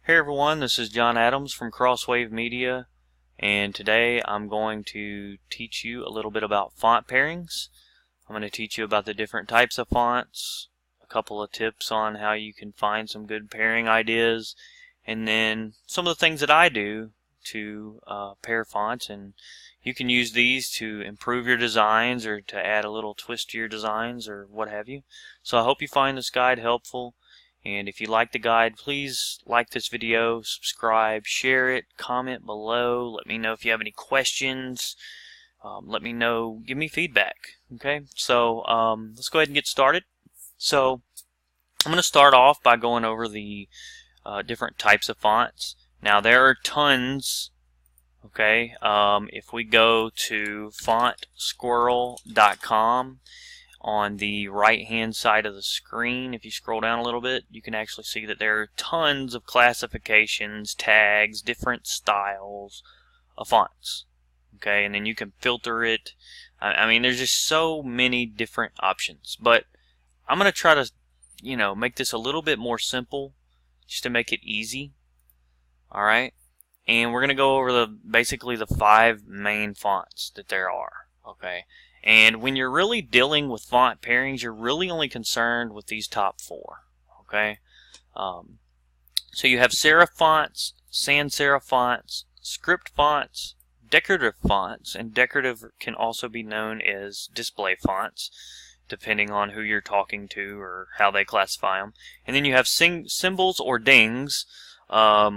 Hey everyone, this is John Adams from Crosswave Media, and today I'm going to teach you a little bit about font pairings. I'm going to teach you about the different types of fonts, a couple of tips on how you can find some good pairing ideas, and then some of the things that I do to pair fonts, and you can use these to improve your designs or to add a little twist to your designs or what have you. So I hope you find this guide helpful. And if you like the guide, please like this video, subscribe, share it, comment below. Let me know if you have any questions. Let me know, give me feedback. Okay, so let's go ahead and get started. So I'm going to start off by going over the different types of fonts. Now there are tons. Okay, if we go to fontsquirrel.com, on the right hand side of the screen, if you scroll down a little bit, you can actually see that there are tons of classifications, tags, different styles of fonts. Okay, and then you can filter it. I mean, there's just so many different options. But I'm going to try to, make this a little bit more simple, just to make it easy. Alright, and we're going to go over basically the 5 main fonts that there are. Okay. And when you're really dealing with font pairings, you're really only concerned with these top 4. Okay, so you have serif fonts, sans serif fonts, script fonts, decorative fonts, and decorative can also be known as display fonts, depending on who you're talking to or how they classify them. And then you have symbols or dings, like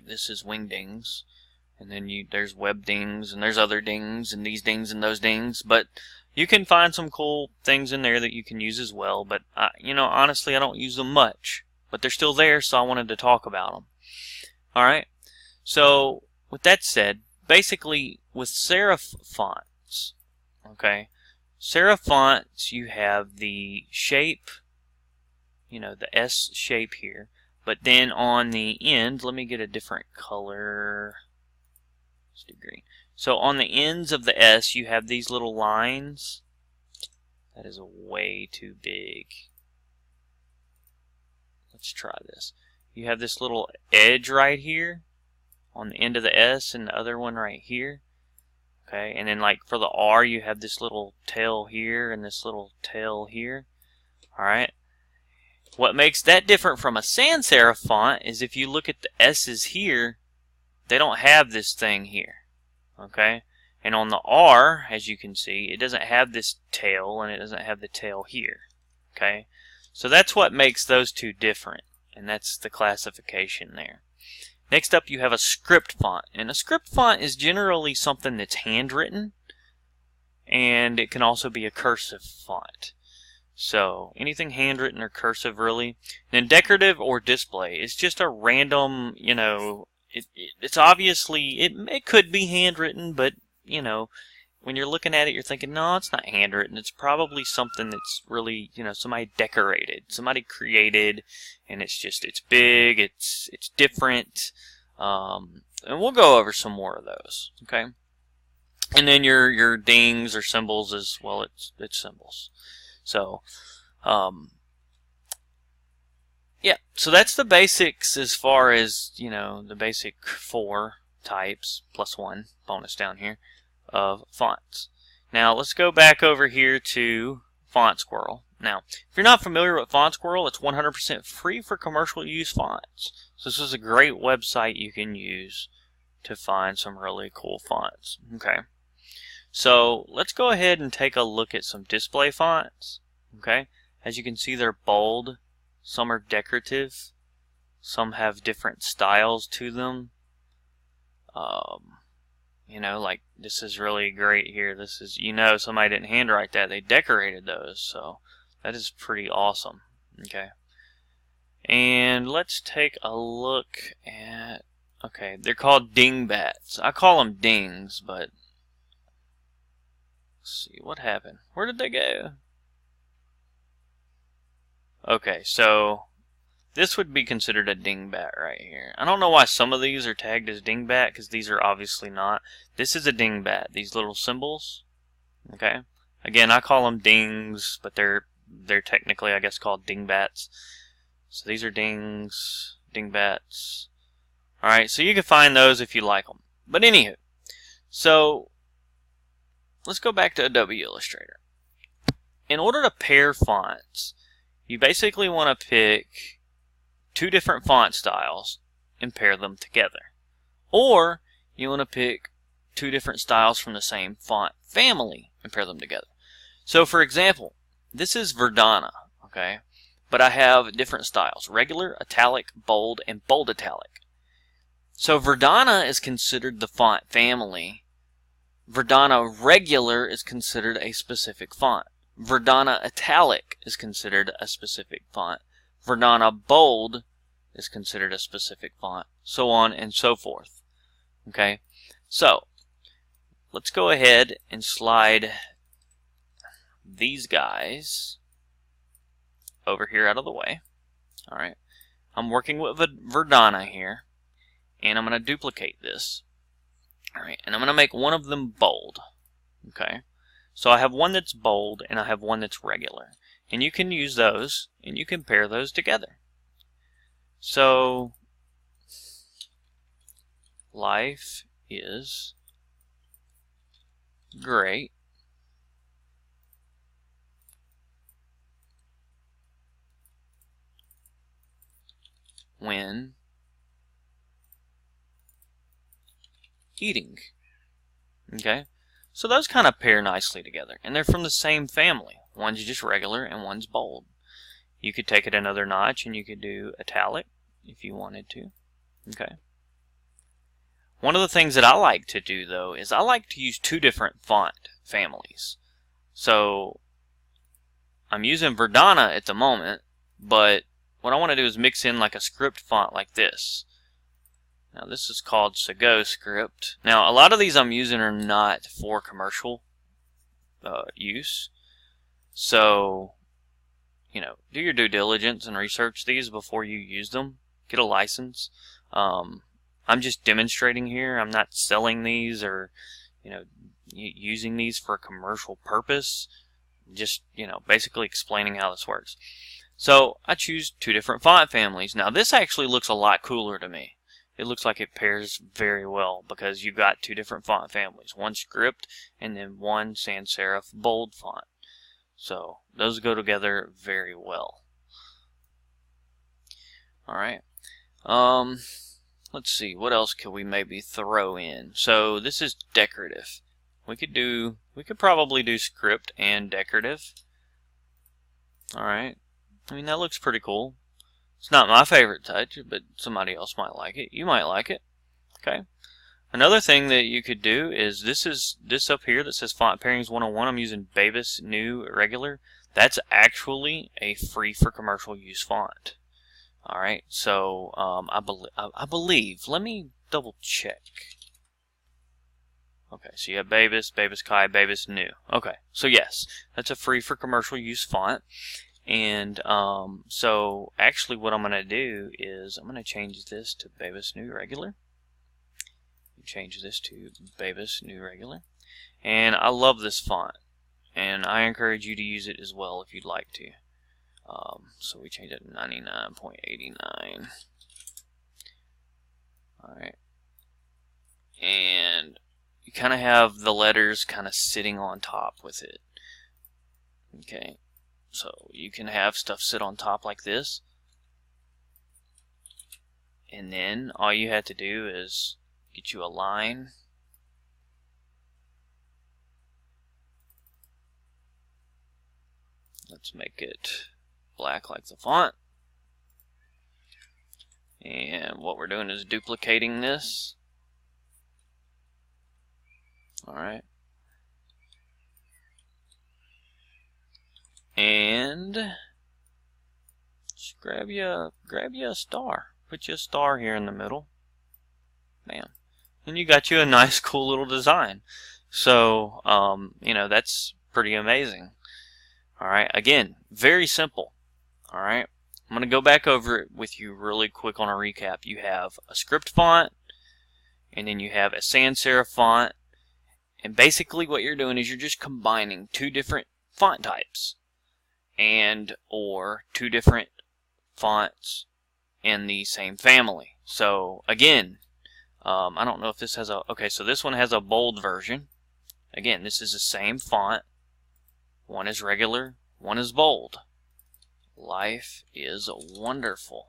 this is wingdings. And then there's web dings, and there's other dings, and these dings and those dings. But you can find some cool things in there that you can use as well. But, honestly, I don't use them much. But they're still there, so I wanted to talk about them. Alright? So, with that said, basically, with serif fonts, okay, serif fonts, you have the shape, the S shape here. But then on the end, let me get a different color. Green. So on the ends of the S, you have these little lines. That is way too big. Let's try this. You have this little edge right here on the end of the S, and the other one right here. Okay, and then like for the R, you have this little tail here and this little tail here. Alright. What makes that different from a sans serif font is if you look at the S's here, they don't have this thing here. Okay, and on the R, as you can see, it doesn't have this tail, and it doesn't have the tail here. Okay, so that's what makes those two different, and that's the classification there. Next up, you have a script font, and a script font is generally something that's handwritten, and it can also be a cursive font. So anything handwritten or cursive, really. Then decorative or display is just a random, it's obviously, it could be handwritten, but, when you're looking at it, you're thinking, no, it's not handwritten. It's probably something that's really, somebody decorated, somebody created, and it's big, it's different, and we'll go over some more of those, okay? And then your dings or symbols as well, it's symbols. So, yeah, so that's the basics as far as, the basic 4 types, plus 1 bonus down here, of fonts. Now, let's go back over here to Font Squirrel. Now, if you're not familiar with Font Squirrel, it's 100% free for commercial use fonts. So this is a great website you can use to find some really cool fonts. Okay, so let's go ahead and take a look at some display fonts. Okay, as you can see, they're bold. Some are decorative. Some have different styles to them. Like this is really great here. This is, somebody didn't handwrite that. They decorated those. So that is pretty awesome. Okay. And let's take a look at, okay, they're called dingbats. I call them dings, but let's see what happened. Where did they go? Okay, so this would be considered a dingbat right here. I don't know why some of these are tagged as dingbat, because these are obviously not. This is a dingbat, these little symbols. Okay, again, I call them dings, but they're technically, I guess, called dingbats. So these are dings. dingbats. Alright, so you can find those if you like them. But anywho, so let's go back to Adobe Illustrator. In order to pair fonts, you basically want to pick two different font styles and pair them together. Or you want to pick two different styles from the same font family and pair them together. So for example, this is Verdana, okay? But I have different styles: regular, italic, bold, and bold italic. So Verdana is considered the font family. Verdana regular is considered a specific font. Verdana italic is considered a specific font. Verdana bold is considered a specific font. So on and so forth. Okay? So, let's go ahead and slide these guys over here out of the way. Alright. I'm working with Verdana here, and I'm going to duplicate this. Alright, and I'm going to make one of them bold. Okay? So I have one that's bold, and I have one that's regular. And you can use those, and you can pair those together. So, life is great when eating. Okay? So those kind of pair nicely together. And they're from the same family. One's just regular and one's bold. You could take it another notch and you could do italic if you wanted to. Okay? One of the things that I like to do, though, is I like to use two different font families. So, I'm using Verdana at the moment, but what I want to do is mix in like a script font like this. Now, this is called Sago Script. Now, a lot of these I'm using are not for commercial use. So, you know, do your due diligence and research these before you use them. Get a license. I'm just demonstrating here. I'm not selling these or, you know, using these for a commercial purpose. Just, you know, basically explaining how this works. So I choose two different font families. Now this actually looks a lot cooler to me. It looks like it pairs very well because you've got two different font families. One script and then one sans serif bold font. So those go together very well. Alright. Let's see, what else could we maybe throw in? So this is decorative. We could probably do script and decorative. Alright. I mean, that looks pretty cool. It's not my favorite touch, but somebody else might like it. You might like it. Okay. Another thing that you could do is this up here that says Font Pairings 101. I'm using Babus New Regular. That's actually a free for commercial use font. Alright, so I believe, let me double check. Okay, so you have Babus, Babus Kai, Babus New. Okay, so yes, that's a free for commercial use font. And so actually what I'm going to do is I'm going to change this to Babus New Regular. Change this to Babus New Regular. And I love this font. And I encourage you to use it as well if you'd like to. So we change it to 99.89. Alright. And you kind of have the letters kind of sitting on top with it. Okay. So you can have stuff sit on top like this. And then all you have to do is get you a line. Let's make it black like the font. And what we're doing is duplicating this. Alright. And just grab you a star. Put you a star here in the middle. Bam. And you got you a nice cool little design. So, you know, that's pretty amazing. Alright, again, very simple. Alright, I'm going to go back over it with you really quick on a recap. You have a script font, and then you have a sans serif font, and basically what you're doing is you're just combining two different font types, and or two different fonts in the same family. So again, I don't know if this has a, okay, so this one has a bold version. Again, this is the same font. One is regular, one is bold. Life is wonderful.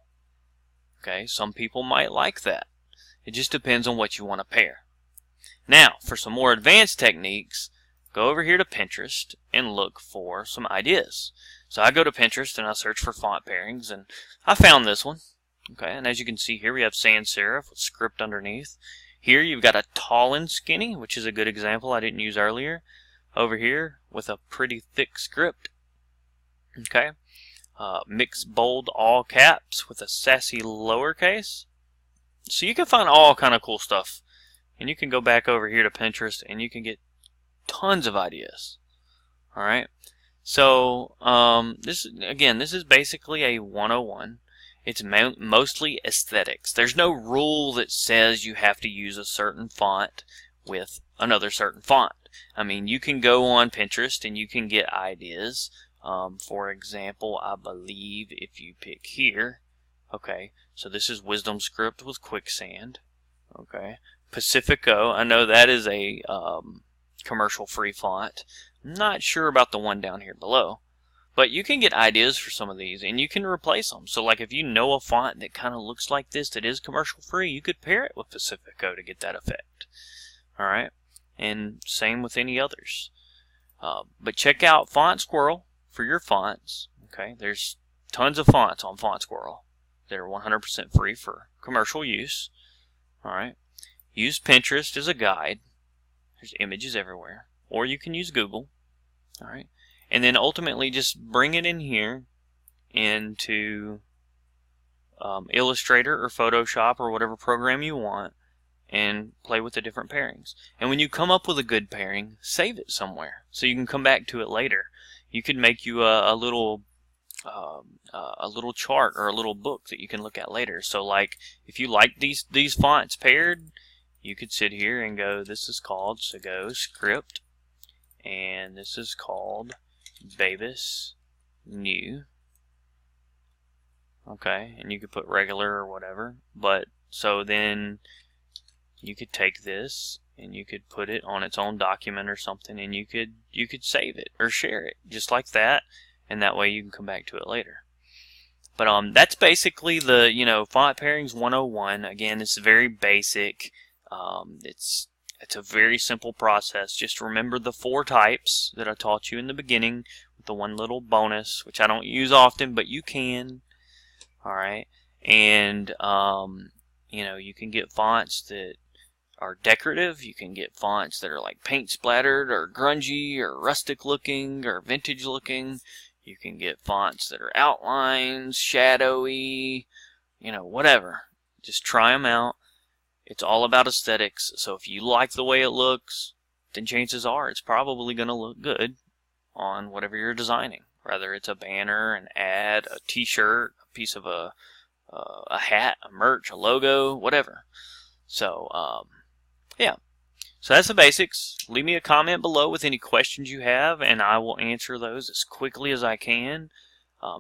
Okay, some people might like that. It just depends on what you want to pair. Now, for some more advanced techniques, go over here to Pinterest and look for some ideas. So I go to Pinterest and I search for font pairings, and I found this one. Okay, and as you can see here, we have sans serif with script underneath. Here you've got a tall and skinny, which is a good example I didn't use earlier. Over here with a pretty thick script. Okay, mix bold all caps with a sassy lowercase. So you can find all kind of cool stuff. And you can go back over here to Pinterest and you can get tons of ideas. Alright, so this is basically a 101. It's mostly aesthetics. There's no rule that says you have to use a certain font with another certain font. I mean, you can go on Pinterest and you can get ideas. For example, I believe if you pick here, okay, so this is Wisdom Script with Quicksand. Okay, Pacifico, I know that is a commercial free font. I'm not sure about the one down here below. But you can get ideas for some of these, and you can replace them. So like if you know a font that kind of looks like this that is commercial free, you could pair it with Pacifico to get that effect. Alright, and same with any others. But check out Font Squirrel for your fonts. Okay, there's tons of fonts on Font Squirrel that are 100% free for commercial use. Alright, use Pinterest as a guide. There's images everywhere. Or you can use Google. Alright. And then ultimately just bring it in here into Illustrator or Photoshop or whatever program you want and play with the different pairings. And when you come up with a good pairing, save it somewhere so you can come back to it later. You could make you a little chart or a little book that you can look at later. So like if you like these fonts paired, you could sit here and go, this is called, so go script, and this is called Babus New. Okay, and you could put regular or whatever. But so then you could take this and you could put it on its own document or something, and you could save it or share it just like that, and that way you can come back to it later. But that's basically the font pairings 101. Again, it's very basic. It's a very simple process. Just remember the 4 types that I taught you in the beginning with the one little bonus, which I don't use often, but you can. Alright, and you can get fonts that are decorative. You can get fonts that are like paint splattered or grungy or rustic looking or vintage looking. You can get fonts that are outlines, shadowy, whatever. Just try them out. It's all about aesthetics, so if you like the way it looks, then chances are it's probably going to look good on whatever you're designing. Whether it's a banner, an ad, a t-shirt, a piece of a hat, a merch, a logo, whatever. So, yeah. So that's the basics. Leave me a comment below with any questions you have, and I will answer those as quickly as I can.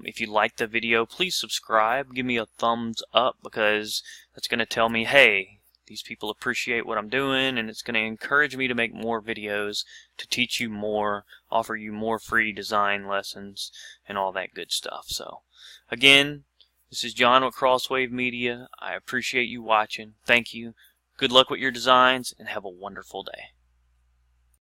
If you like the video, please subscribe. Give me a thumbs up, because that's going to tell me, hey, these people appreciate what I'm doing, and it's going to encourage me to make more videos to teach you more, offer you more free design lessons, and all that good stuff. So, again, this is John with Crosswave Media. I appreciate you watching. Thank you. Good luck with your designs, and have a wonderful day.